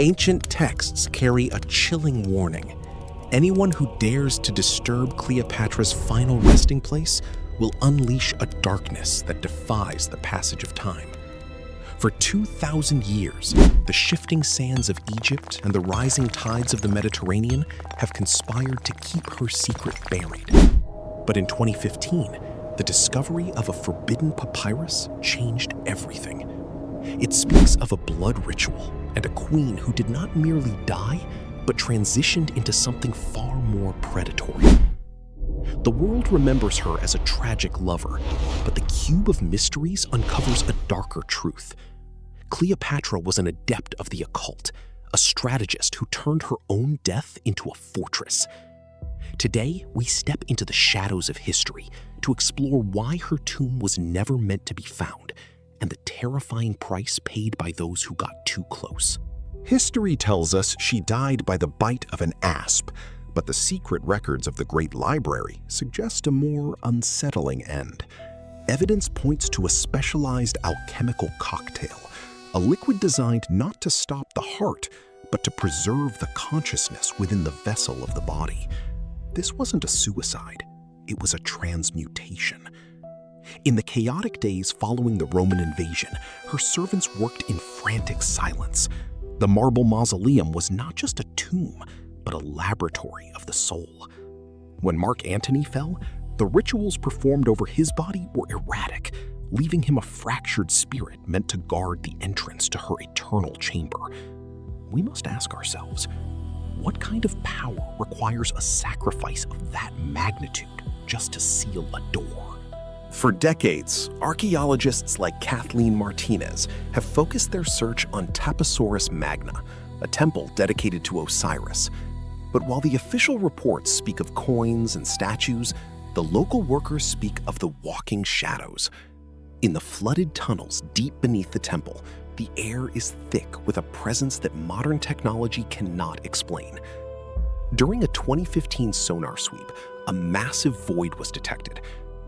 Ancient texts carry a chilling warning. Anyone who dares to disturb Cleopatra's final resting place will unleash a darkness that defies the passage of time. For 2,000 years, the shifting sands of Egypt and the rising tides of the Mediterranean have conspired to keep her secret buried. But in 2015, the discovery of a forbidden papyrus changed everything. It speaks of a blood ritual and a queen who did not merely die, but transitioned into something far more predatory. The world remembers her as a tragic lover, but the Cube of Mysteries uncovers a darker truth. Cleopatra was an adept of the occult, a strategist who turned her own death into a fortress. Today, we step into the shadows of history to explore why her tomb was never meant to be found and the terrifying price paid by those who got too close. History tells us she died by the bite of an asp, but the secret records of the Great Library suggest a more unsettling end. Evidence points to a specialized alchemical cocktail, a liquid designed not to stop the heart, but to preserve the consciousness within the vessel of the body. This wasn't a suicide, it was a transmutation. In the chaotic days following the Roman invasion, her servants worked in frantic silence. The marble mausoleum was not just a tomb, but a laboratory of the soul. When Mark Antony fell, the rituals performed over his body were erratic, leaving him a fractured spirit meant to guard the entrance to her eternal chamber. We must ask ourselves, what kind of power requires a sacrifice of that magnitude just to seal a door? For decades, archaeologists like Kathleen Martinez have focused their search on Taposiris Magna, a temple dedicated to Osiris. But while the official reports speak of coins and statues, the local workers speak of the walking shadows. In the flooded tunnels deep beneath the temple, the air is thick with a presence that modern technology cannot explain. During a 2015 sonar sweep, a massive void was detected.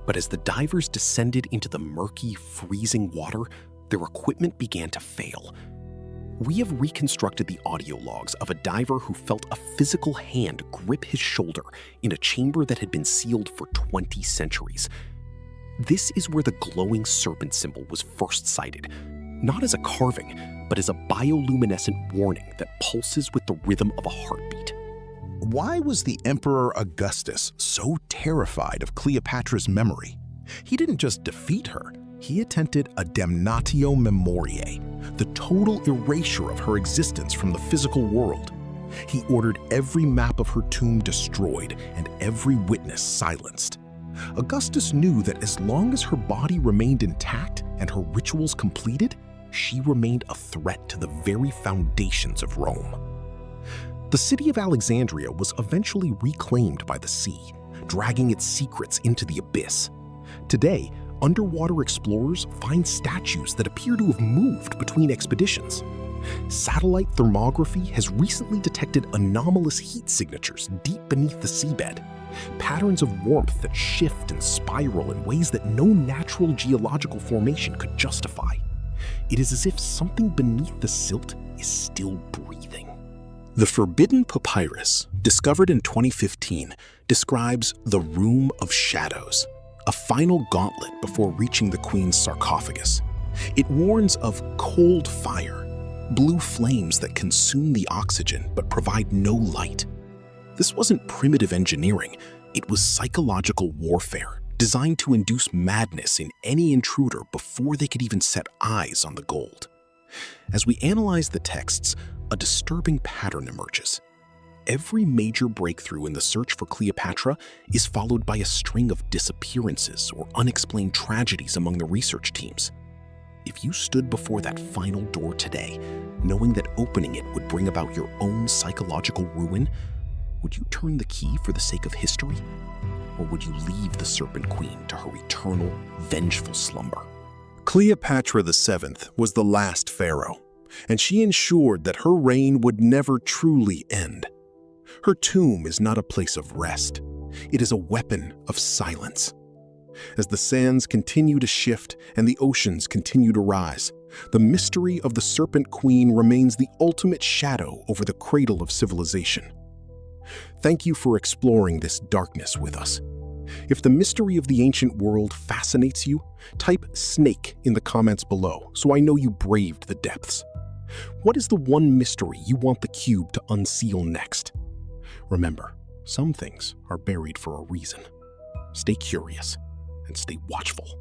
But as the divers descended into the murky, freezing water, their equipment began to fail. We have reconstructed the audio logs of a diver who felt a physical hand grip his shoulder in a chamber that had been sealed for 20 centuries. This is where the glowing serpent symbol was first sighted, not as a carving, but as a bioluminescent warning that pulses with the rhythm of a heartbeat. Why was the Emperor Augustus so terrified of Cleopatra's memory? He didn't just defeat her, he attempted a damnatio memoriae, the total erasure of her existence from the physical world. He ordered every map of her tomb destroyed and every witness silenced. Augustus knew that as long as her body remained intact and her rituals completed, she remained a threat to the very foundations of Rome. The city of Alexandria was eventually reclaimed by the sea, dragging its secrets into the abyss. Today, underwater explorers find statues that appear to have moved between expeditions. Satellite thermography has recently detected anomalous heat signatures deep beneath the seabed, patterns of warmth that shift and spiral in ways that no natural geological formation could justify. It is as if something beneath the silt is still breathing. The forbidden papyrus, discovered in 2015, describes the Room of Shadows, a final gauntlet before reaching the queen's sarcophagus. It warns of cold fire, blue flames that consume the oxygen but provide no light. This wasn't primitive engineering, it was psychological warfare, designed to induce madness in any intruder before they could even set eyes on the gold. As we analyze the texts, a disturbing pattern emerges. Every major breakthrough in the search for Cleopatra is followed by a string of disappearances or unexplained tragedies among the research teams. If you stood before that final door today, knowing that opening it would bring about your own psychological ruin, would you turn the key for the sake of history? Or would you leave the Serpent Queen to her eternal, vengeful slumber? Cleopatra VII was the last pharaoh, and she ensured that her reign would never truly end. Her tomb is not a place of rest. It is a weapon of silence. As the sands continue to shift and the oceans continue to rise, The mystery of the Serpent Queen remains the ultimate shadow over the cradle of civilization. Thank you for exploring this darkness with us. If the mystery of the ancient world fascinates you, type snake in the comments below so I know you braved the depths. What is the one mystery you want the cube to unseal next? Remember, some things are buried for a reason. Stay curious and stay watchful.